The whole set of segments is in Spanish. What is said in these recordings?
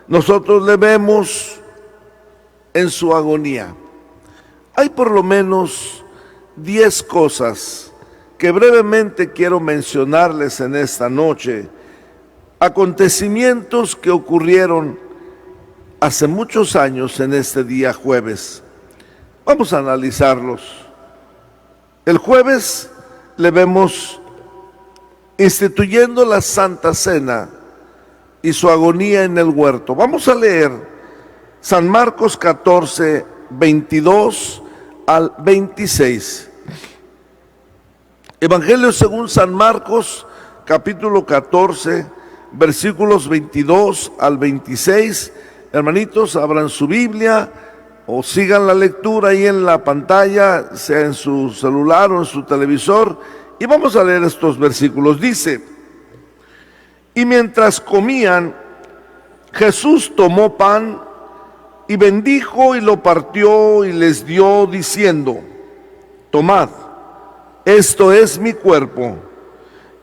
nosotros le vemos en su agonía. Hay por lo menos 10 cosas que brevemente quiero mencionarles en esta noche, acontecimientos que ocurrieron hace muchos años en este día jueves. Vamos a analizarlos. El jueves le vemos instituyendo la Santa Cena y su agonía en el huerto. Vamos a leer San Marcos 14, 22 al 26. Evangelio según San Marcos, capítulo 14, versículos 22 al 26. Hermanitos, abran su Biblia o sigan la lectura ahí en la pantalla, sea en su celular o en su televisor, y vamos a leer estos versículos. Dice: y mientras comían, Jesús tomó pan y bendijo y lo partió y les dio, diciendo: tomad, esto es mi cuerpo.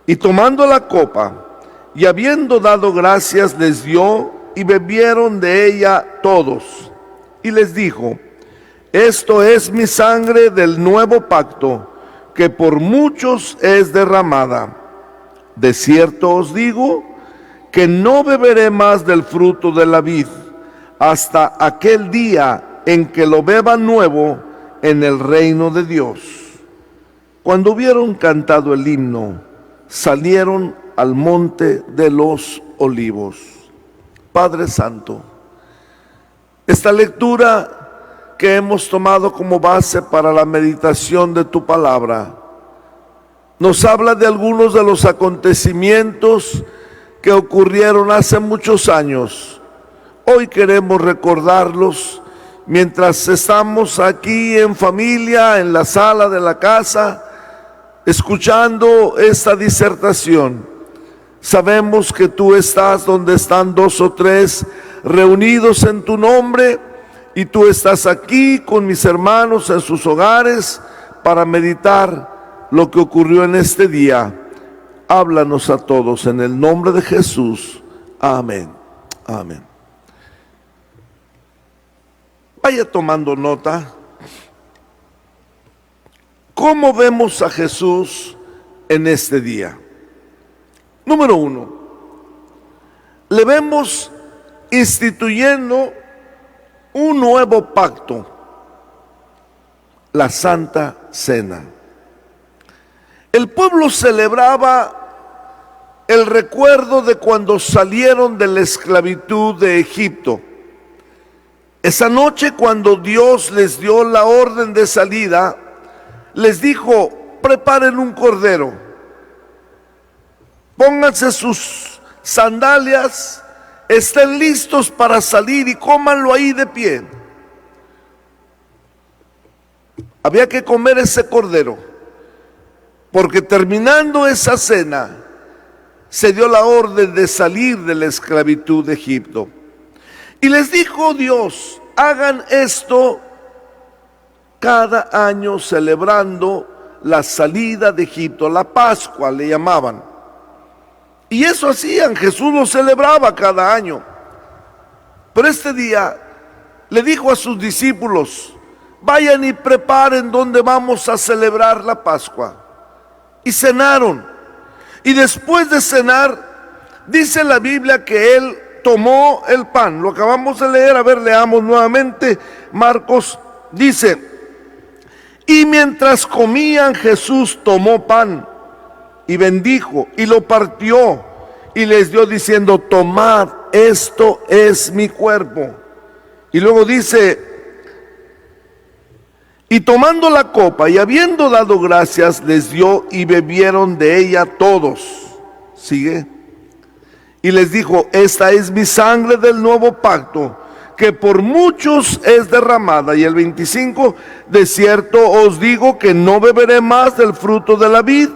Y tomando la copa, y habiendo dado gracias, les dio, y bebieron de ella todos. Y les dijo: esto es mi sangre del nuevo pacto, que por muchos es derramada. De cierto os digo, que no beberé más del fruto de la vid, hasta aquel día en que lo beba nuevo en el reino de Dios. Cuando hubieron cantado el himno, salieron al monte de los olivos. Padre Santo, esta lectura que hemos tomado como base para la meditación de tu palabra nos habla de algunos de los acontecimientos que ocurrieron hace muchos años. Hoy queremos recordarlos mientras estamos aquí en familia, en la sala de la casa, escuchando esta disertación. Sabemos que tú estás donde están 2 o 3 reunidos en tu nombre, y tú estás aquí con mis hermanos en sus hogares para meditar lo que ocurrió en este día. Háblanos a todos en el nombre de Jesús. Amén. Amén. Vaya tomando nota. ¿Cómo vemos a Jesús en este día? Número 1, le vemos instituyendo un nuevo pacto, la Santa Cena. El pueblo celebraba el recuerdo de cuando salieron de la esclavitud de Egipto. Esa noche, cuando Dios les dio la orden de salida, les dijo: preparen un cordero, pónganse sus sandalias, estén listos para salir y cómanlo ahí de pie. Había que comer ese cordero, porque terminando esa cena, se dio la orden de salir de la esclavitud de Egipto. Y les dijo Dios: hagan esto cada año, celebrando la salida de Egipto, la Pascua le llamaban. Y eso hacían, Jesús lo celebraba cada año. Pero este día le dijo a sus discípulos: vayan y preparen donde vamos a celebrar la Pascua. Y cenaron. Y después de cenar, dice la Biblia que Él tomó el pan. Lo acabamos de leer, a ver, leamos nuevamente. Marcos dice: y mientras comían, Jesús tomó pan y bendijo y lo partió y les dio, diciendo: tomad, esto es mi cuerpo. Y luego dice: y tomando la copa y habiendo dado gracias, les dio, y bebieron de ella todos. Sigue. Y les dijo: esta es mi sangre del nuevo pacto, que por muchos es derramada. Y el 25: de cierto os digo que no beberé más del fruto de la vid,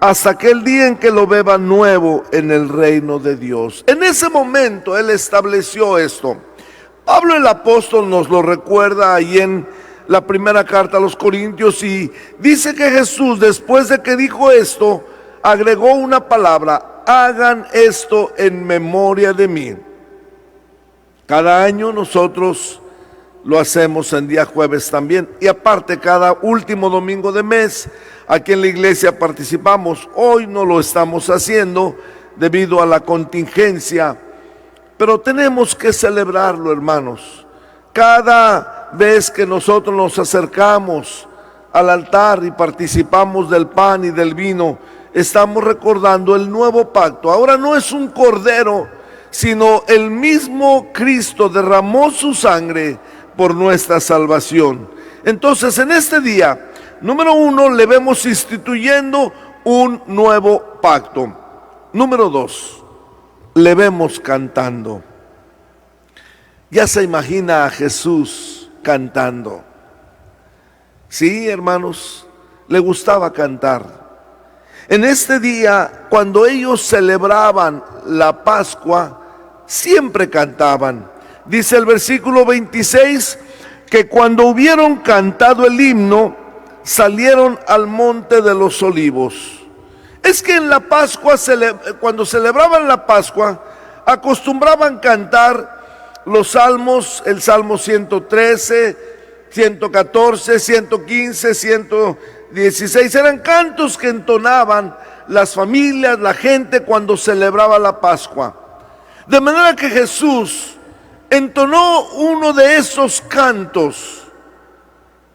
hasta aquel día en que lo beba nuevo en el reino de Dios. En ese momento Él estableció esto. Pablo el apóstol nos lo recuerda ahí en la primera carta a los Corintios, y dice que Jesús, después de que dijo esto, agregó una palabra: hagan esto en memoria de mí. Cada año nosotros lo hacemos en día jueves también. Y aparte, cada último domingo de mes, aquí en la iglesia participamos. Hoy no lo estamos haciendo debido a la contingencia, pero tenemos que celebrarlo, hermanos. Cada vez que nosotros nos acercamos al altar y participamos del pan y del vino, estamos recordando el nuevo pacto. Ahora no es un cordero, sino el mismo Cristo derramó su sangre por nuestra salvación. Entonces, en este día, número 1, le vemos instituyendo un nuevo pacto. Número 2, le vemos cantando. Ya se imagina a Jesús cantando. Sí, hermanos, le gustaba cantar. En este día, cuando ellos celebraban la Pascua, siempre cantaban. Dice el versículo 26, que cuando hubieron cantado el himno, salieron al monte de los olivos. Es que en la Pascua, cuando celebraban la Pascua, acostumbraban cantar los salmos, el Salmo 113, 114, 115, 116. Eran cantos que entonaban las familias, la gente cuando celebraba la Pascua. De manera que Jesús entonó uno de esos cantos.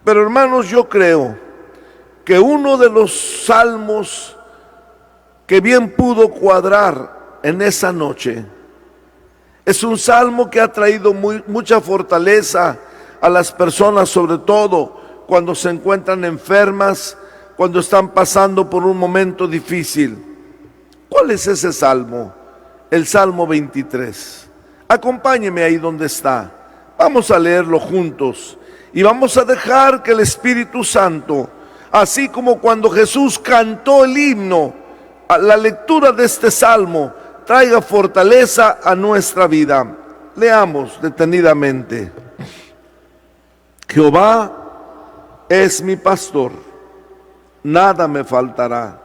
Pero hermanos, yo creo que uno de los salmos que bien pudo cuadrar en esa noche es un salmo que ha traído mucha fortaleza a las personas, sobre todo cuando se encuentran enfermas, cuando están pasando por un momento difícil. ¿Cuál es ese salmo? El Salmo 23. Acompáñeme ahí donde está. Vamos a leerlo juntos y vamos a dejar que el Espíritu Santo, así como cuando Jesús cantó el himno, a la lectura de este salmo traiga fortaleza a nuestra vida. Leamos detenidamente. Jehová es mi pastor, nada me faltará.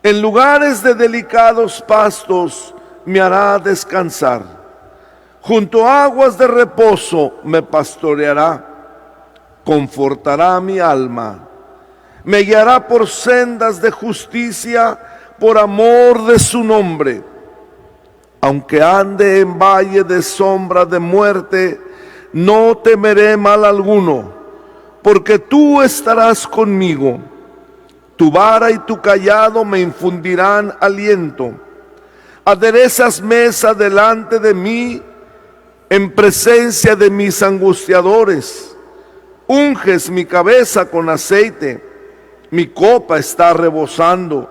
En lugares de delicados pastos me hará descansar. Junto a aguas de reposo me pastoreará. Confortará mi alma. Me guiará por sendas de justicia por amor de su nombre. Aunque ande en valle de sombra de muerte, no temeré mal alguno, porque tú estarás conmigo. Tu vara y tu cayado me infundirán aliento. Aderezas mesa delante de mí, en presencia de mis angustiadores. Unges mi cabeza con aceite, mi copa está rebosando.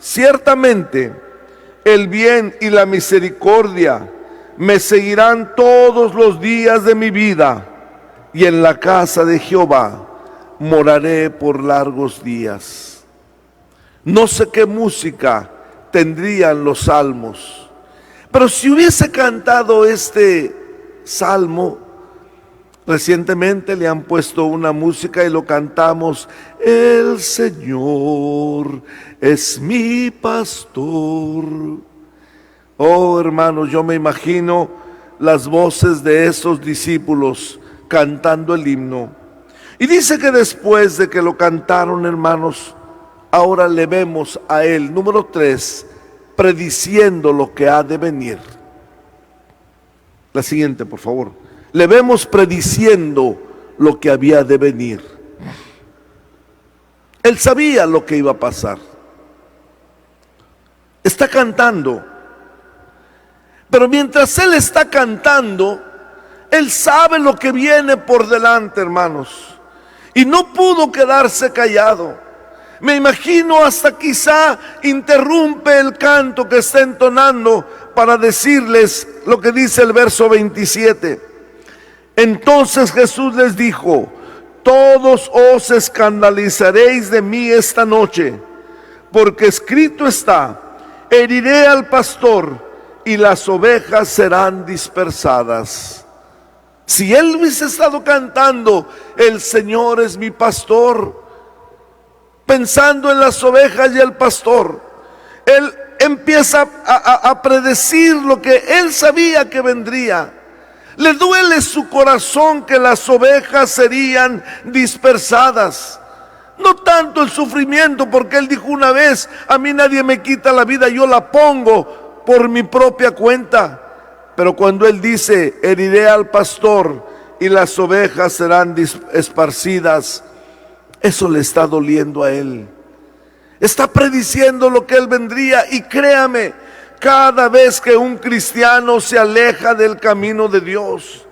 Ciertamente, el bien y la misericordia me seguirán todos los días de mi vida, y en la casa de Jehová moraré por largos días. No sé qué música tendrían los salmos, pero si hubiese cantado este salmo, recientemente le han puesto una música y lo cantamos: el Señor es mi pastor. Oh, hermanos, yo me imagino las voces de esos discípulos cantando el himno. Y dice que después de que lo cantaron, hermanos, ahora le vemos a él, número 3, prediciendo lo que ha de venir. La siguiente, por favor. Le vemos prediciendo lo que había de venir. Él sabía lo que iba a pasar. Está cantando. Pero mientras él está cantando, él sabe lo que viene por delante, hermanos. Y no pudo quedarse callado. Me imagino hasta quizá interrumpe el canto que está entonando para decirles lo que dice el verso 27. Entonces Jesús les dijo: todos os escandalizaréis de mí esta noche, porque escrito está: heriré al pastor y las ovejas serán dispersadas. Si él hubiese estado cantando, el Señor es mi pastor, pensando en las ovejas y el pastor, él empieza a predecir lo que él sabía que vendría. Le duele su corazón que las ovejas serían dispersadas. No tanto el sufrimiento, porque él dijo una vez: a mí nadie me quita la vida, yo la pongo por mi propia cuenta. Pero cuando él dice: heriré al pastor y las ovejas serán esparcidas, eso le está doliendo a él. Está prediciendo lo que él vendría. Y créame, cada vez que un cristiano se aleja del camino de Dios,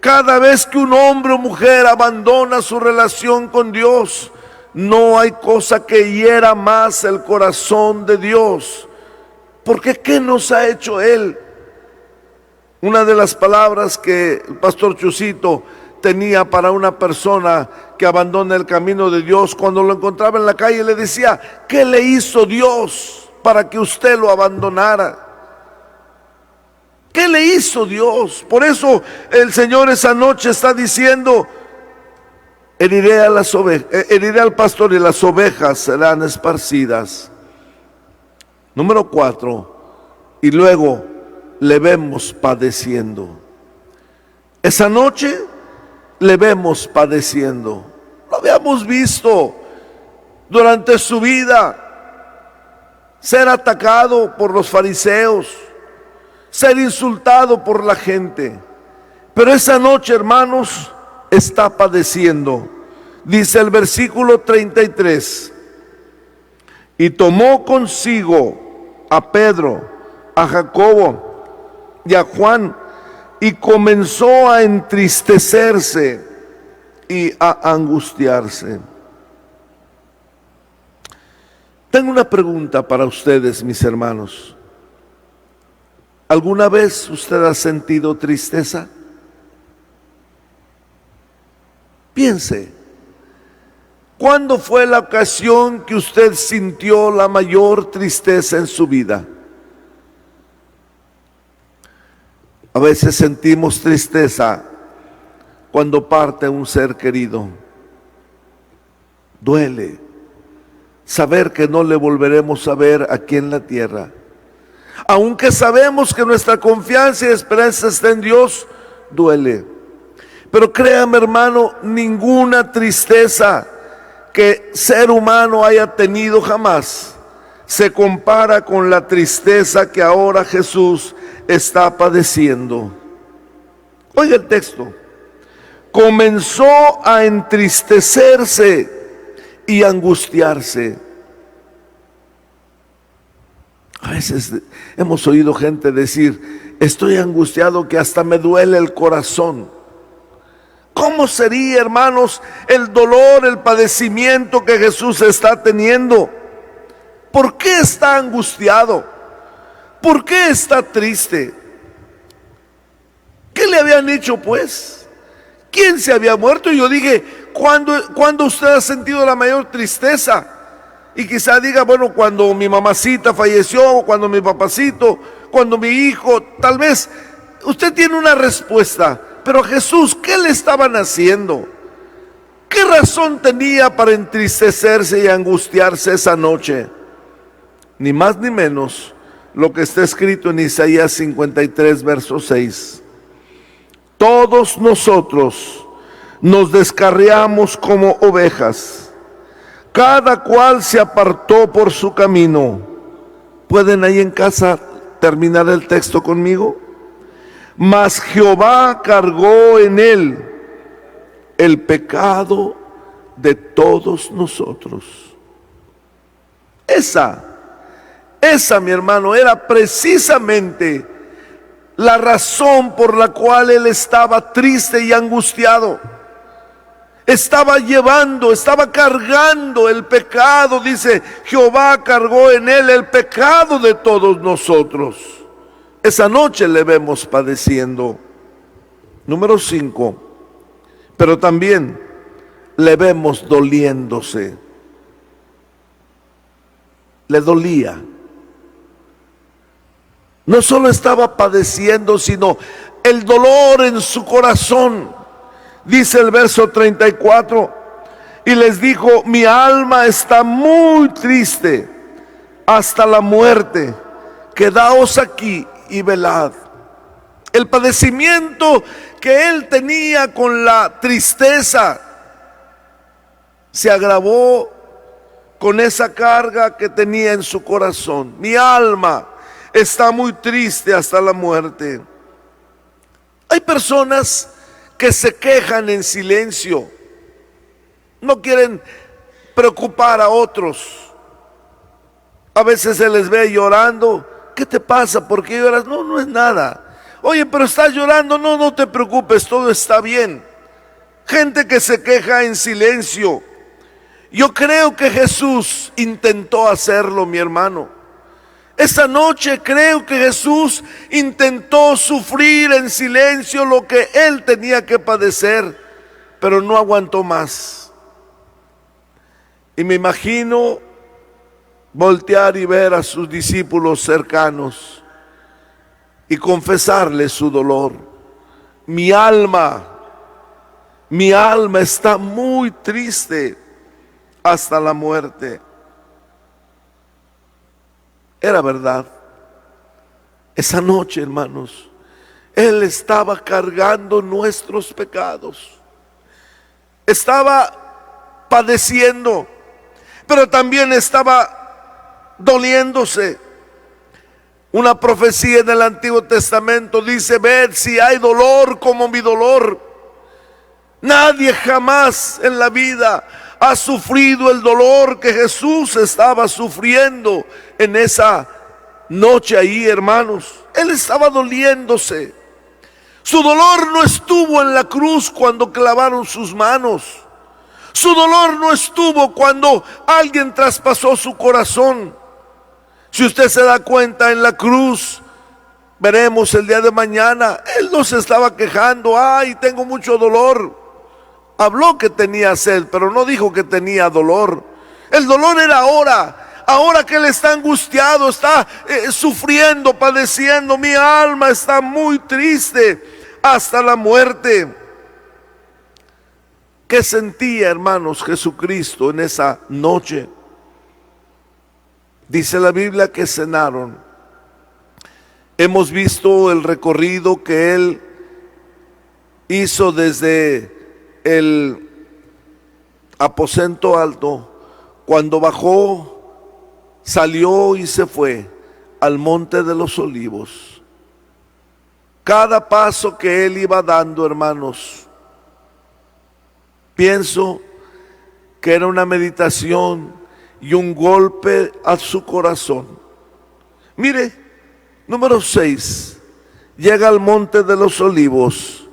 cada vez que un hombre o mujer abandona su relación con Dios, no hay cosa que hiera más el corazón de Dios. Porque ¿qué nos ha hecho Él? Una de las palabras que el pastor Chusito tenía para una persona que abandona el camino de Dios, cuando lo encontraba en la calle, le decía: ¿qué le hizo Dios para que usted lo abandonara? ¿Qué le hizo Dios? Por eso el Señor esa noche está diciendo: heriré al pastor y las ovejas serán esparcidas. Número 4, y luego le vemos padeciendo. Esa noche le vemos padeciendo. Lo habíamos visto durante su vida ser atacado por los fariseos, ser insultado por la gente. Pero esa noche, hermanos, está padeciendo. Dice el versículo 33: y tomó consigo a Pedro, a Jacobo y a Juan, y comenzó a entristecerse y a angustiarse. Tengo una pregunta para ustedes, mis hermanos. ¿Alguna vez usted ha sentido tristeza? Piense, ¿cuándo fue la ocasión que usted sintió la mayor tristeza en su vida? A veces sentimos tristeza cuando parte un ser querido. Duele saber que no le volveremos a ver aquí en la tierra. Aunque sabemos que nuestra confianza y esperanza está en Dios, duele. Pero créame, hermano, ninguna tristeza que ser humano haya tenido jamás se compara con la tristeza que ahora Jesús está padeciendo. Oiga el texto: comenzó a entristecerse y angustiarse. A veces hemos oído gente decir: estoy angustiado que hasta me duele el corazón. ¿Cómo sería, hermanos, el dolor, el padecimiento que Jesús está teniendo? ¿Por qué está angustiado? ¿Por qué está triste? ¿Qué le habían hecho pues? ¿Quién se había muerto? Y yo dije: ¿cuándo usted ha sentido la mayor tristeza? Y quizá diga: bueno, cuando mi mamacita falleció, cuando mi papacito, cuando mi hijo. Tal vez usted tiene una respuesta. Pero Jesús, ¿qué le estaban haciendo? ¿Qué razón tenía para entristecerse y angustiarse esa noche? Ni más ni menos lo que está escrito en Isaías 53, verso 6. Todos nosotros nos descarriamos como ovejas, cada cual se apartó por su camino. ¿Pueden ahí en casa terminar el texto conmigo? Mas Jehová cargó en él el pecado de todos nosotros. Esa, mi hermano, era precisamente la razón por la cual él estaba triste y angustiado. Estaba cargando el pecado. Dice: Jehová cargó en él el pecado de todos nosotros. Esa noche le vemos padeciendo. Número 5, pero también le vemos doliéndose. Le dolía. No solo estaba padeciendo, sino el dolor en su corazón. Dice el verso 34: y les dijo: mi alma está muy triste hasta la muerte, quedaos aquí y velad. El padecimiento que él tenía con la tristeza se agravó con esa carga que tenía en su corazón. Mi alma está muy triste hasta la muerte. Hay personas que se quejan en silencio, no quieren preocupar a otros. A veces se les ve llorando. ¿Qué te pasa? ¿Por qué lloras? No, no es nada. Oye, pero estás llorando. No, no te preocupes, todo está bien. Gente que se queja en silencio. Yo creo que Jesús intentó hacerlo, mi hermano. Esa noche creo que Jesús intentó sufrir en silencio lo que él tenía que padecer, pero no aguantó más. Y me imagino voltear y ver a sus discípulos cercanos y confesarles su dolor. Mi alma está muy triste hasta la muerte. Era verdad. Esa noche, hermanos, Él estaba cargando nuestros pecados. Estaba padeciendo, pero también estaba doliéndose. Una profecía en el Antiguo Testamento dice: ved si hay dolor como mi dolor. Nadie jamás en la vida ha sufrido el dolor que Jesús estaba sufriendo en esa noche ahí, hermanos. Él estaba doliéndose. Su dolor no estuvo en la cruz cuando clavaron sus manos. Su dolor no estuvo cuando alguien traspasó su corazón. Si usted se da cuenta, en la cruz, veremos el día de mañana, Él no se estaba quejando: ay, tengo mucho dolor. Habló que tenía sed, pero no dijo que tenía dolor. El dolor era ahora que Él está angustiado, está sufriendo, padeciendo. Mi alma está muy triste hasta la muerte. ¿Qué sentía, hermanos, Jesucristo en esa noche? Dice la Biblia que cenaron. Hemos visto el recorrido que Él hizo desde el aposento alto. Cuando bajó, salió y se fue al monte de los olivos. Cada paso que Él iba dando, hermanos, pienso que era una meditación y un golpe a su corazón. Mire, número 6, llega al monte de los olivos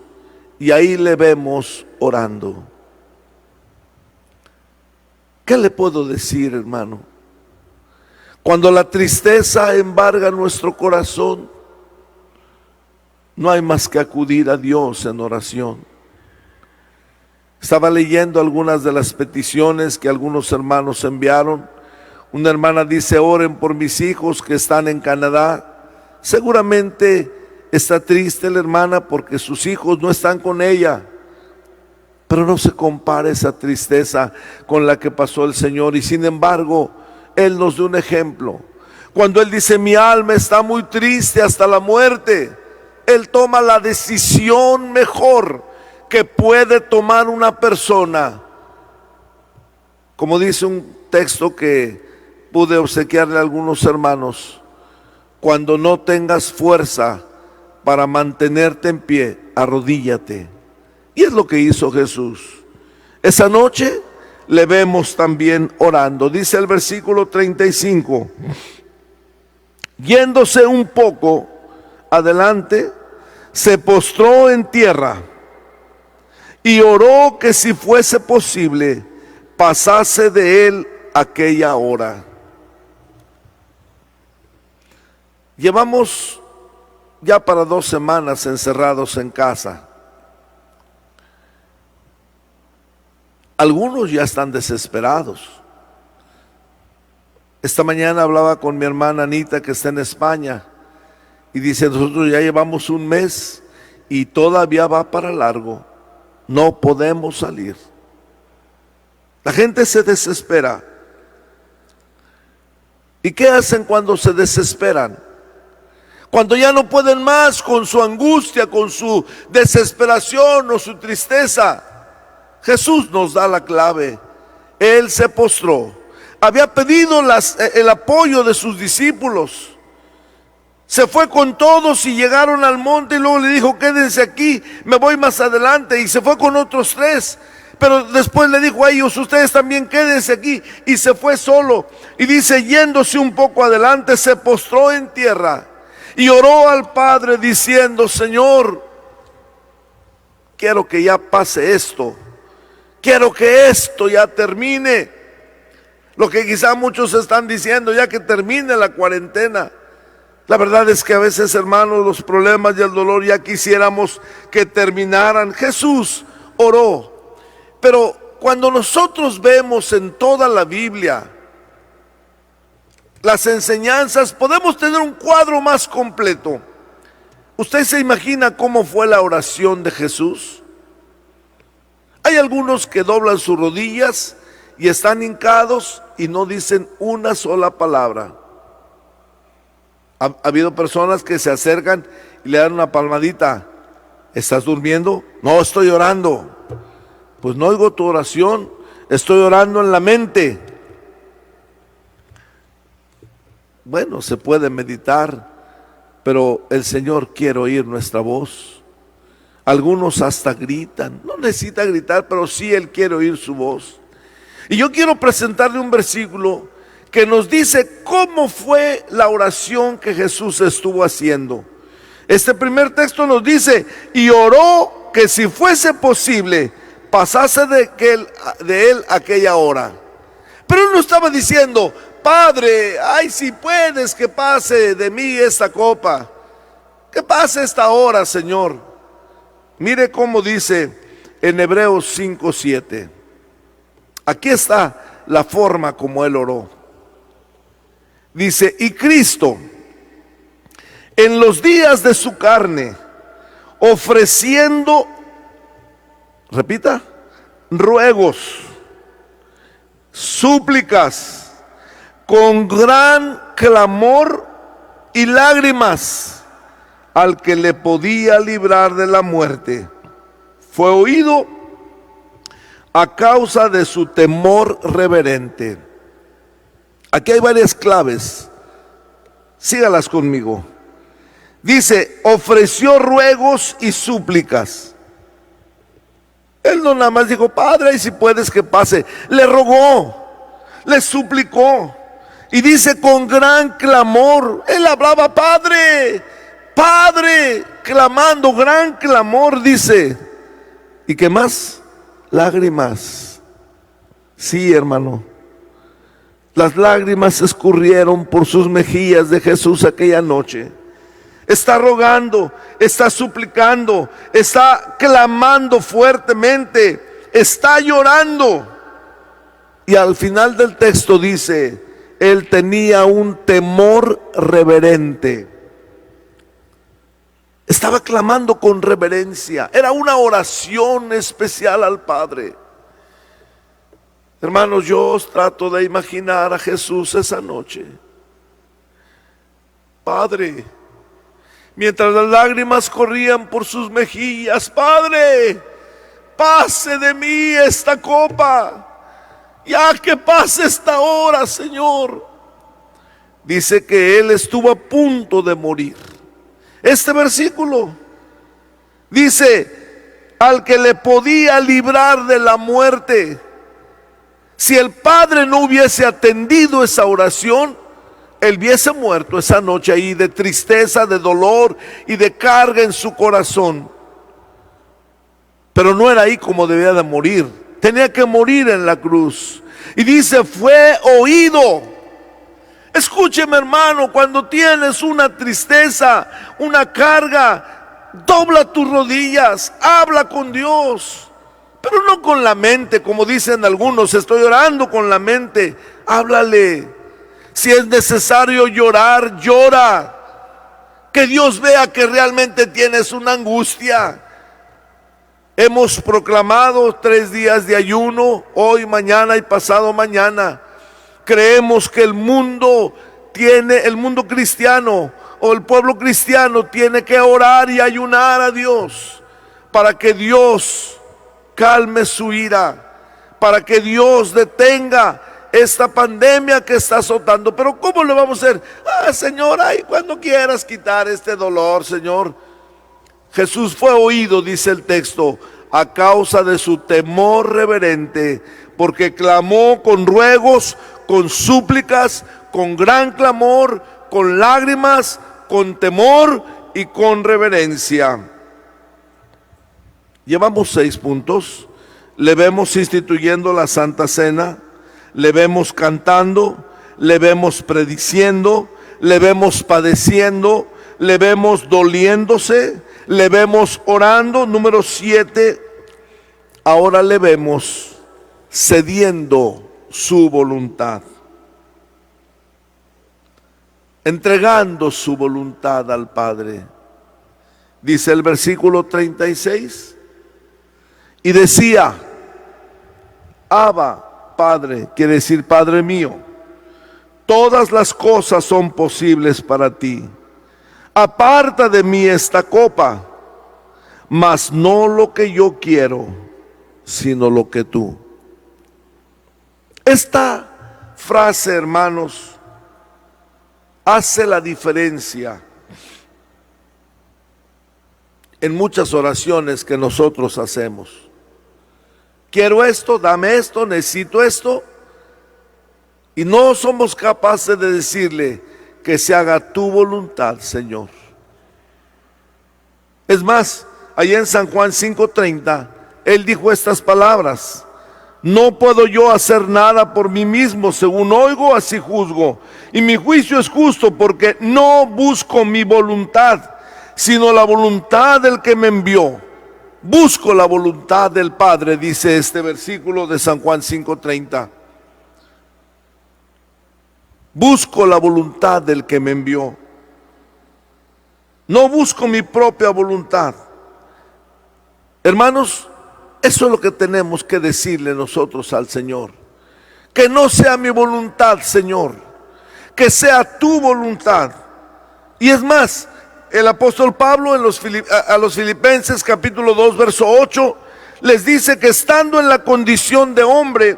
y ahí le vemos orando. ¿Qué le puedo decir, hermano? Cuando la tristeza embarga nuestro corazón, no hay más que acudir a Dios en oración. Estaba leyendo algunas de las peticiones que algunos hermanos enviaron. Una hermana dice: oren por mis hijos que están en Canadá. Seguramente está triste la hermana porque sus hijos no están con ella. Pero no se compara esa tristeza con la que pasó el Señor. Y sin embargo, Él nos da un ejemplo. Cuando Él dice: mi alma está muy triste hasta la muerte, Él toma la decisión mejor que puede tomar una persona. Como dice un texto que pude obsequiarle a algunos hermanos: cuando no tengas fuerza para mantenerte en pie, arrodíllate. Y es lo que hizo Jesús. Esa noche le vemos también orando. Dice el versículo 35: yéndose un poco adelante, se postró en tierra y oró que si fuese posible pasase de él aquella hora. Llevamos ya para 2 semanas encerrados en casa. Algunos ya están desesperados. Esta mañana hablaba con mi hermana Anita, que está en España, y dice: nosotros ya llevamos 1 mes y todavía va para largo. No podemos salir. La gente se desespera. ¿Y qué hacen cuando se desesperan? Cuando ya no pueden más con su angustia, con su desesperación o su tristeza, Jesús nos da la clave. Él se postró. Había pedido el apoyo de sus discípulos. Se fue con todos y llegaron al monte y luego le dijo: quédense aquí, me voy más adelante. Y se fue con otros 3. Pero después le dijo a ellos: ustedes también quédense aquí. Y se fue solo. Y dice, yéndose un poco adelante, se postró en tierra y oró al Padre diciendo: Señor, quiero que ya pase esto. Quiero que esto ya termine. Lo que quizá muchos están diciendo: ya que termine la cuarentena. La verdad es que a veces, hermanos, los problemas y el dolor ya quisiéramos que terminaran. Jesús oró. Pero cuando nosotros vemos en toda la Biblia las enseñanzas, podemos tener un cuadro más completo. ¿Usted se imagina cómo fue la oración de Jesús? Hay algunos que doblan sus rodillas y están hincados y no dicen una sola palabra. Ha habido personas que se acercan y le dan una palmadita. ¿Estás durmiendo? No, estoy orando. Pues no oigo tu oración, estoy orando en la mente. Bueno, se puede meditar, pero el Señor quiere oír nuestra voz. Algunos hasta gritan. No necesita gritar, pero sí Él quiere oír su voz. Y yo quiero presentarle un versículo que nos dice cómo fue la oración que Jesús estuvo haciendo. Este primer texto nos dice: y oró que si fuese posible pasase de él aquella hora. Pero Él no estaba diciendo: Padre, ay, si puedes que pase de mí esta copa, que pase esta hora, Señor. Mire cómo dice en Hebreos 5:7. Aquí está la forma como Él oró. Dice: y Cristo, en los días de su carne, ofreciendo, repita, ruegos, súplicas, con gran clamor y lágrimas, al que le podía librar de la muerte, fue oído a causa de su temor reverente. Aquí hay varias claves, sígalas conmigo. Dice: ofreció ruegos y súplicas. Él no nada más dijo: Padre, y si puedes que pase. Le rogó, le suplicó. Y dice: con gran clamor. Él hablaba: Padre, Padre, clamando, gran clamor, dice. ¿Y qué más? Lágrimas. Sí, hermano. Las lágrimas escurrieron por sus mejillas de Jesús aquella noche. Está rogando, está suplicando, está clamando fuertemente, está llorando. Y al final del texto dice: Él tenía un temor reverente. Estaba clamando con reverencia. Era una oración especial al Padre. Hermanos, yo os trato de imaginar a Jesús esa noche. Padre, mientras las lágrimas corrían por sus mejillas: Padre, pase de mí esta copa, ya que pase esta hora, Señor. Dice que Él estuvo a punto de morir. Este versículo dice: al que le podía librar de la muerte. Si el Padre no hubiese atendido esa oración, Él hubiese muerto esa noche ahí de tristeza, de dolor y de carga en su corazón. Pero no era ahí como debía de morir. Tenía que morir en la cruz. Y dice: fue oído. Escúcheme, hermano, cuando tienes una tristeza, una carga, dobla tus rodillas, habla con Dios. Pero no con la mente, como dicen algunos: estoy orando con la mente. Háblale. Si es necesario llorar, llora. Que Dios vea que realmente tienes una angustia. Hemos proclamado 3 días de ayuno, hoy, mañana y pasado mañana. Creemos que el mundo cristiano o el pueblo cristiano tiene que orar y ayunar a Dios para que Dios calme su ira, para que Dios detenga esta pandemia que está azotando. Pero ¿cómo le vamos a hacer? Señor, cuando quieras quitar este dolor, Señor. Jesús fue oído, dice el texto, a causa de su temor reverente, porque clamó con ruegos, con súplicas, con gran clamor, con lágrimas, con temor y con reverencia. Llevamos 6 puntos. Le vemos instituyendo la Santa Cena, le vemos cantando, le vemos prediciendo, le vemos padeciendo, le vemos doliéndose, le vemos orando. Número 7, ahora le vemos cediendo su voluntad, entregando su voluntad al Padre. Dice el versículo 36, y decía, Abba, Padre, quiere decir Padre mío, todas las cosas son posibles para ti. Aparta de mí esta copa, mas no lo que yo quiero, sino lo que tú. Esta frase, hermanos, hace la diferencia en muchas oraciones que nosotros hacemos. Quiero esto, dame esto, necesito esto. Y no somos capaces de decirle que se haga tu voluntad, Señor. Es más, allá en San Juan 5:30, Él dijo estas palabras: no puedo yo hacer nada por mí mismo, según oigo, así juzgo. Y mi juicio es justo, porque no busco mi voluntad, sino la voluntad del que me envió. Busco la voluntad del Padre, dice este versículo de San Juan 5:30. Busco la voluntad del que me envió. No busco mi propia voluntad. Hermanos, eso es lo que tenemos que decirle nosotros al Señor. Que no sea mi voluntad, Señor, que sea tu voluntad. Y es más, el apóstol Pablo a los Filipenses capítulo 2 verso 8 les dice que estando en la condición de hombre,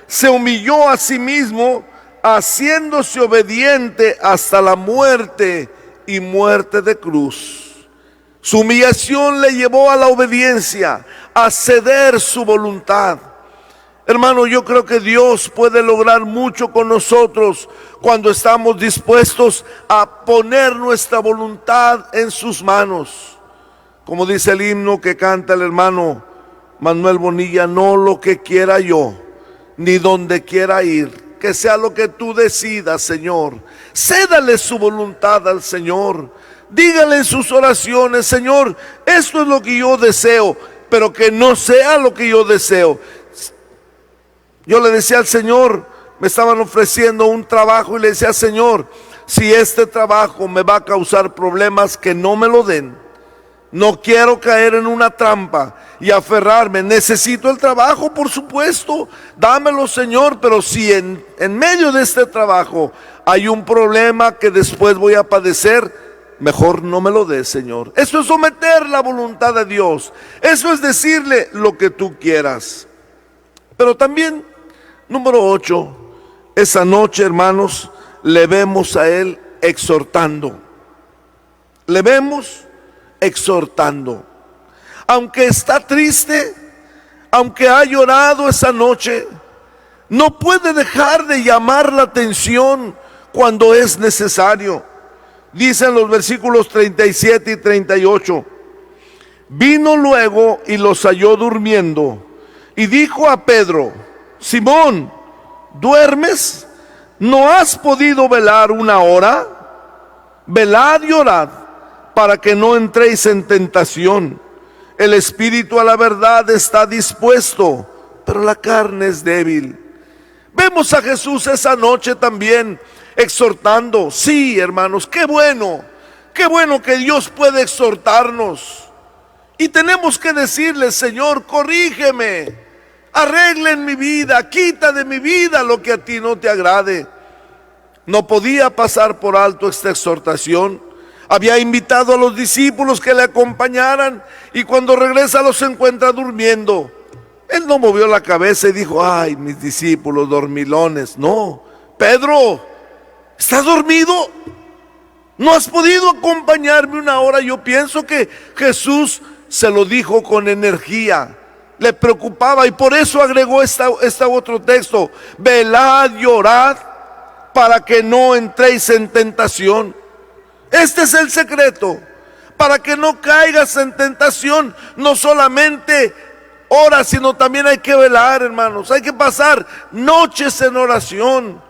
se humilló a sí mismo, haciéndose obediente hasta la muerte y muerte de cruz. Su humillación le llevó a la obediencia, a ceder su voluntad. Hermano, yo creo que Dios puede lograr mucho con nosotros cuando estamos dispuestos a poner nuestra voluntad en sus manos. Como dice el himno que canta el hermano Manuel Bonilla: no lo que quiera yo, ni donde quiera ir, que sea lo que tú decidas, Señor. Cédale su voluntad al Señor. Dígale en sus oraciones: Señor, esto es lo que yo deseo, pero que no sea lo que yo deseo. Yo le decía al Señor, me estaban ofreciendo un trabajo y le decía: Señor, si este trabajo me va a causar problemas, que no me lo den. No quiero caer en una trampa y aferrarme. Necesito el trabajo, por supuesto. Dámelo, Señor, pero si en medio de este trabajo hay un problema que después voy a padecer, mejor no me lo des, Señor. Eso es someter la voluntad a Dios. Eso es decirle lo que tú quieras. Pero también, número 8, esa noche, hermanos, le vemos a Él exhortando. Le vemos exhortando. Aunque está triste, aunque ha llorado esa noche, no puede dejar de llamar la atención cuando es necesario. Dicen los versículos 37 y 38: vino luego y los halló durmiendo, y dijo a Pedro: Simón, ¿duermes? ¿No has podido velar una hora? Velad y orad, para que no entréis en tentación. El espíritu a la verdad está dispuesto, pero la carne es débil. Vemos a Jesús esa noche también exhortando. Sí, hermanos, qué bueno que Dios puede exhortarnos. Y tenemos que decirle: Señor, corrígeme, arregla en mi vida, quita de mi vida lo que a ti no te agrade. No podía pasar por alto esta exhortación, Había invitado a los discípulos que le acompañaran y cuando regresa los encuentra durmiendo. Él no movió la cabeza y dijo: ay, mis discípulos dormilones. No, Pedro, ¿estás dormido? ¿No has podido acompañarme una hora? Yo pienso que Jesús se lo dijo con energía, le preocupaba, y por eso agregó este otro texto: velad y orad para que no entréis en tentación. Este es el secreto, para que no caigas en tentación. No solamente ora, sino también hay que velar, hermanos. Hay que pasar noches en oración.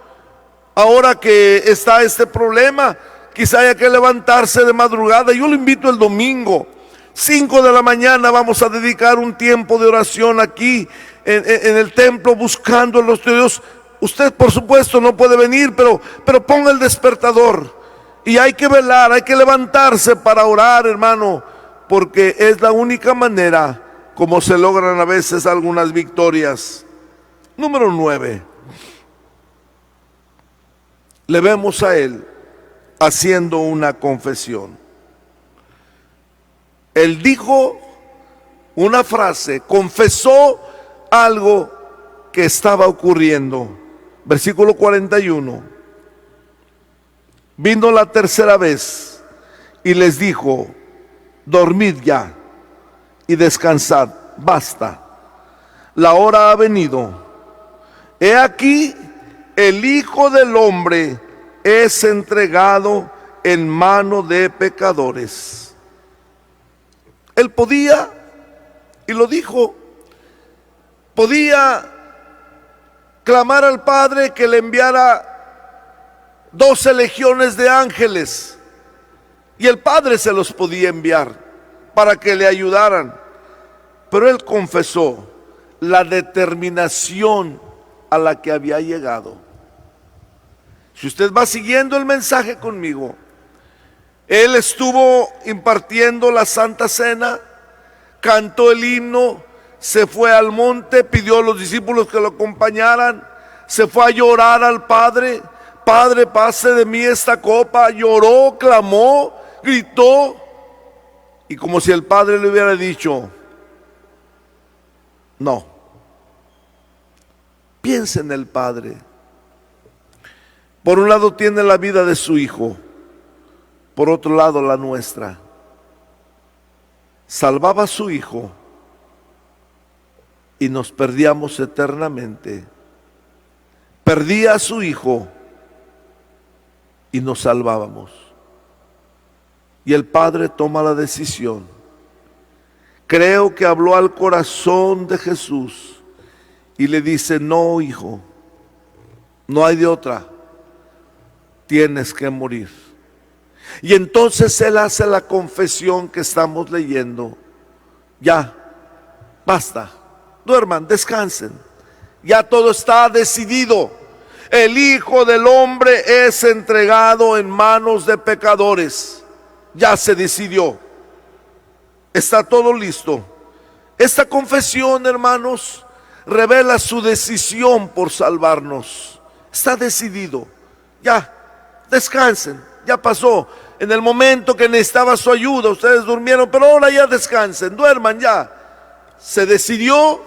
Ahora que está este problema, quizá haya que levantarse de madrugada. Yo lo invito el domingo, 5 de la mañana, vamos a dedicar un tiempo de oración aquí en el templo, buscando el rostro de Dios. Usted, por supuesto, no puede venir, pero ponga el despertador. Y hay que velar, hay que levantarse para orar, hermano, porque es la única manera como se logran a veces algunas victorias. Número 9. Le vemos a él haciendo una confesión. Él dijo una frase, confesó algo que estaba ocurriendo. Versículo 41. Vino la tercera vez y les dijo: dormid ya y descansad, basta, la hora ha venido. He aquí, el Hijo del Hombre es entregado en mano de pecadores. Él podía, y lo dijo, podía clamar al Padre que le enviara 12 legiones de ángeles, y el Padre se los podía enviar para que le ayudaran. Pero él confesó la determinación a la que había llegado. Si usted va siguiendo el mensaje conmigo, él estuvo impartiendo la Santa Cena, cantó el himno, se fue al monte, pidió a los discípulos que lo acompañaran, se fue a llorar al Padre: Padre, pase de mí esta copa. Lloró, clamó, gritó, y como si el Padre le hubiera dicho: no. Piensa en el Padre. Por un lado tiene la vida de su Hijo, por otro lado la nuestra. Salvaba a su Hijo y nos perdíamos eternamente. Perdía a su Hijo y nos salvábamos. Y el Padre toma la decisión. Creo que habló al corazón de Jesús y le dice: no, hijo, no hay de otra, tienes que morir. Y entonces él hace la confesión que estamos leyendo: ya, basta, duerman, descansen, ya todo está decidido. El Hijo del Hombre es entregado en manos de pecadores. Ya se decidió. Está todo listo. Esta confesión, hermanos, revela su decisión por salvarnos. Está decidido. Ya, descansen. Ya pasó. En el momento que necesitaba su ayuda, ustedes durmieron, pero ahora ya descansen, duerman ya. Se decidió.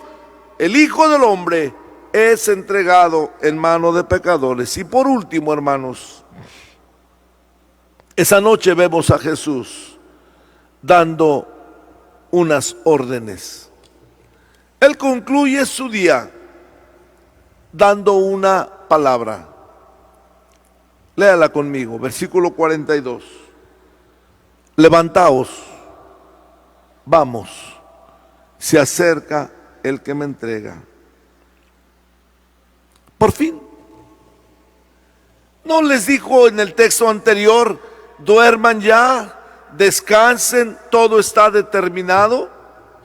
El Hijo del Hombre es entregado en manos de pecadores. Y por último, hermanos, esa noche vemos a Jesús dando unas órdenes. Él concluye su día dando una palabra. Léala conmigo, versículo 42. Levantaos, vamos, se acerca el que me entrega. Por fin. ¿No les dijo en el texto anterior: duerman ya, descansen, todo está determinado?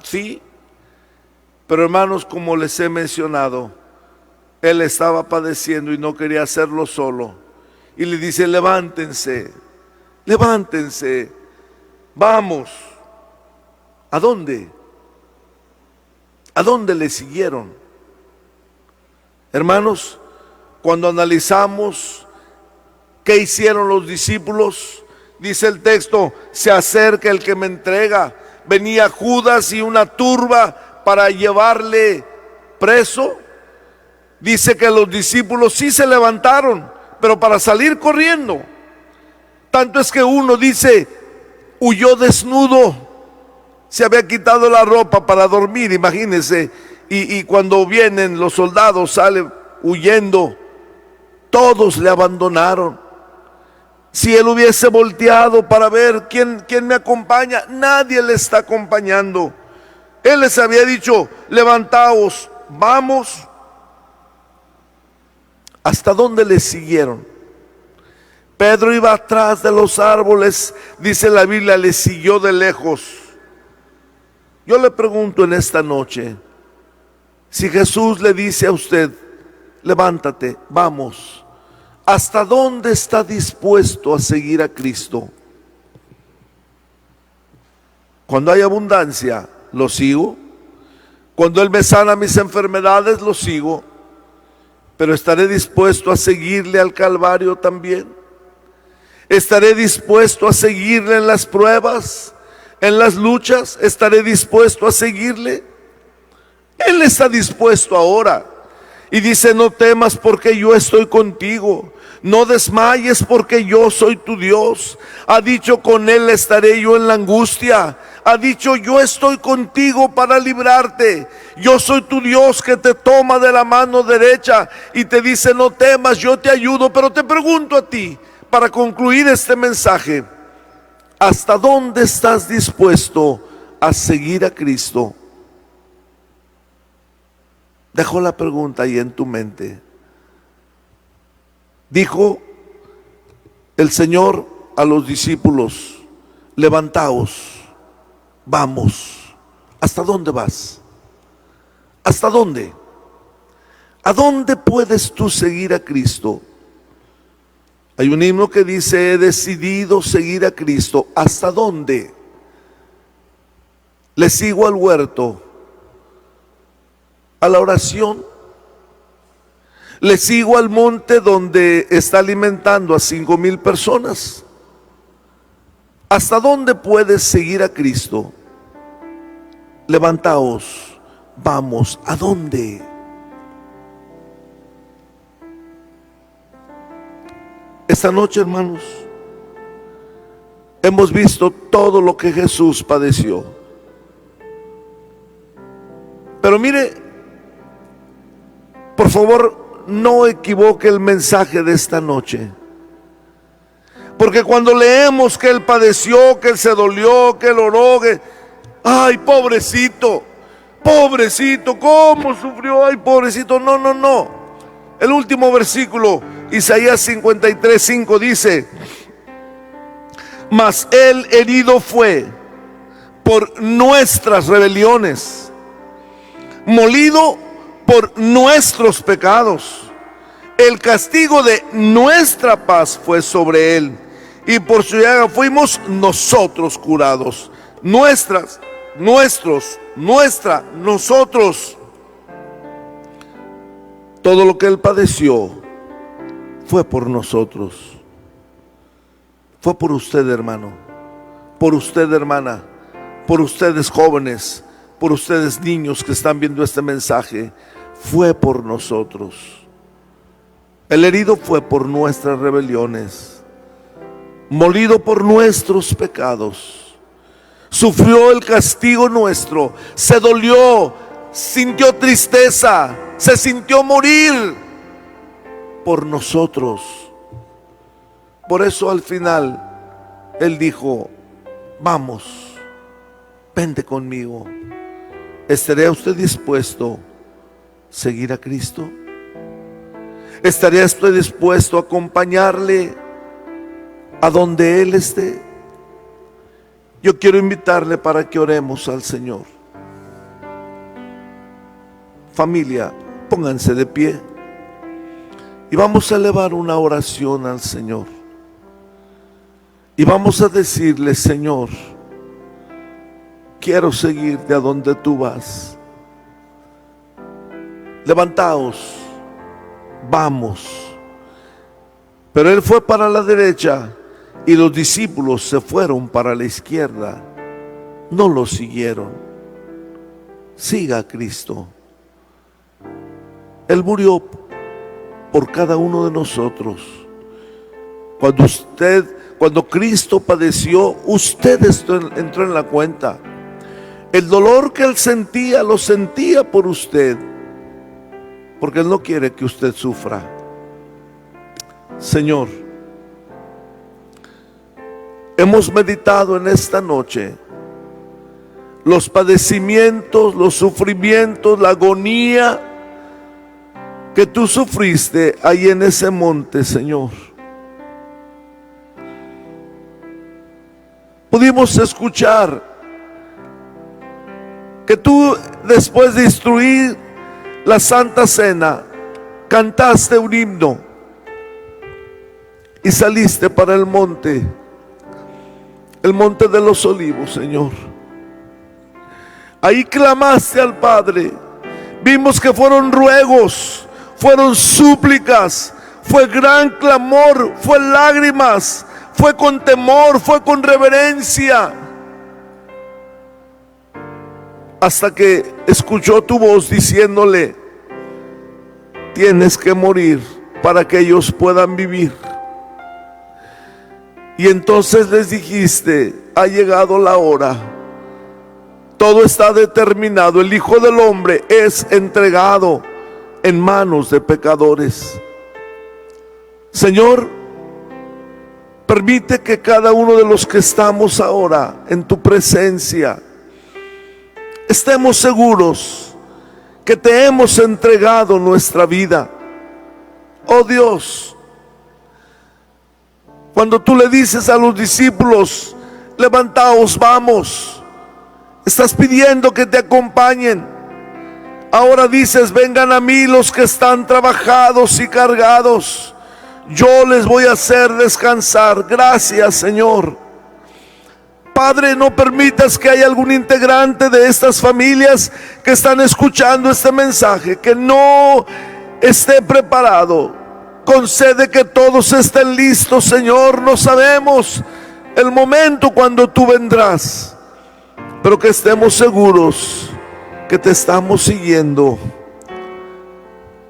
Sí. Pero hermanos, como les he mencionado, él estaba padeciendo y no quería hacerlo solo. Y le dice: levántense, levántense, vamos. ¿A dónde? ¿A dónde le siguieron? Hermanos, cuando analizamos qué hicieron los discípulos, dice el texto, se acerca el que me entrega. Venía Judas y una turba para llevarle preso. Dice que los discípulos sí se levantaron, pero para salir corriendo. Tanto es que uno dice, huyó desnudo, se había quitado la ropa para dormir, imagínense, y cuando vienen los soldados, sale huyendo. Todos le abandonaron. Si él hubiese volteado para ver quién me acompaña, nadie le está acompañando. Él les había dicho, levantaos, vamos. ¿Hasta dónde le siguieron? Pedro iba atrás de los árboles, dice la Biblia, le siguió de lejos. Yo le pregunto en esta noche, si Jesús le dice a usted, levántate, vamos, ¿hasta dónde está dispuesto a seguir a Cristo? Cuando hay abundancia, lo sigo. Cuando Él me sana mis enfermedades, lo sigo. Pero estaré dispuesto a seguirle al Calvario también. Estaré dispuesto a seguirle en las pruebas, en las luchas. Estaré dispuesto a seguirle. Él está dispuesto ahora. Y dice, no temas porque yo estoy contigo. No desmayes porque yo soy tu Dios. Ha dicho, con Él estaré yo en la angustia. Ha dicho, yo estoy contigo para librarte. Yo soy tu Dios que te toma de la mano derecha y te dice, no temas, yo te ayudo. Pero te pregunto a ti, para concluir este mensaje, ¿hasta dónde estás dispuesto a seguir a Cristo? Dejo la pregunta ahí en tu mente. Dijo el Señor a los discípulos, levantaos, vamos. ¿Hasta dónde vas? ¿Hasta dónde? ¿A dónde puedes tú seguir a Cristo? Hay un himno que dice, he decidido seguir a Cristo. ¿Hasta dónde? Le sigo al huerto, a la oración. Le sigo al monte donde está alimentando a 5,000 personas. ¿Hasta dónde puedes seguir a Cristo? Levantaos, vamos. ¿A dónde? Esta noche, hermanos, hemos visto todo lo que Jesús padeció. Pero mire, por favor, no equivoque el mensaje de esta noche. Porque cuando leemos que Él padeció, que Él se dolió, que Él oró, que, ay, pobrecito, pobrecito, cómo sufrió, ay, pobrecito. No, no, no. El último versículo, Isaías 53:5 dice, mas Él herido fue por nuestras rebeliones, molido por nuestros pecados. El castigo de nuestra paz fue sobre Él, y por su llaga fuimos nosotros curados. Nuestras, nuestros, nuestra, nosotros. Todo lo que Él padeció fue por nosotros. Fue por usted, hermano, por usted, hermana, por ustedes jóvenes, por ustedes niños que están viendo este mensaje. Fue por nosotros. El herido fue por nuestras rebeliones, molido por nuestros pecados. Sufrió el castigo nuestro, se dolió, sintió tristeza, se sintió morir por nosotros. Por eso al final Él dijo, vamos, vente conmigo. ¿Estaría usted dispuesto a seguir a Cristo? ¿Estaría usted dispuesto a acompañarle a donde Él esté? Yo quiero invitarle para que oremos al Señor. Familia, pónganse de pie y vamos a elevar una oración al Señor. Y vamos a decirle, Señor, quiero seguirte a donde tú vas. Levantaos, vamos. Pero Él fue para la derecha y los discípulos se fueron para la izquierda, no lo siguieron. Siga a Cristo. Él murió por cada uno de nosotros. Cuando Cristo padeció, usted entró en la cuenta. El dolor que Él sentía, lo sentía por usted, porque Él no quiere que usted sufra. Señor, hemos meditado en esta noche los padecimientos, los sufrimientos, la agonía que tú sufriste ahí en ese monte, Señor. Pudimos escuchar que tú, después de instruir la Santa Cena, cantaste un himno y saliste para el monte de los Olivos, Señor. Ahí clamaste al Padre. Vimos que fueron ruegos, fueron súplicas, fue gran clamor, fue lágrimas, fue con temor, fue con reverencia, hasta que escuchó tu voz diciéndole: tienes que morir para que ellos puedan vivir. Y entonces les dijiste: ha llegado la hora, todo está determinado, el Hijo del Hombre es entregado en manos de pecadores. Señor, permite que cada uno de los que estamos ahora en tu presencia estemos seguros que te hemos entregado nuestra vida. Oh Dios, cuando tú le dices a los discípulos: levantaos, vamos, estás pidiendo que te acompañen. Ahora dices: vengan a mí los que están trabajados y cargados, yo les voy a hacer descansar. Gracias, Señor. Padre, no permitas que haya algún integrante de estas familias que están escuchando este mensaje que no esté preparado. Concede que todos estén listos, Señor. No sabemos el momento cuando tú vendrás, pero que estemos seguros que te estamos siguiendo,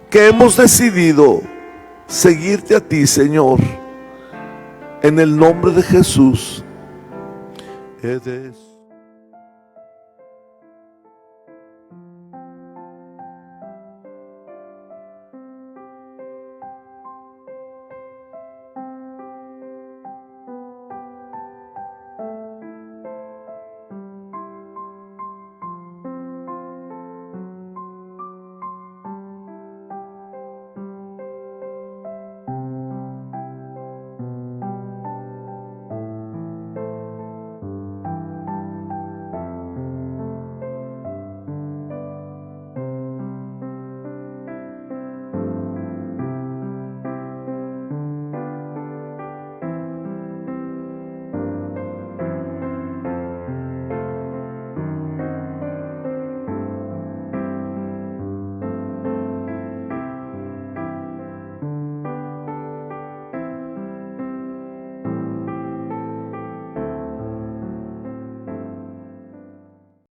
que hemos decidido seguirte a ti, Señor, en el nombre de Jesús.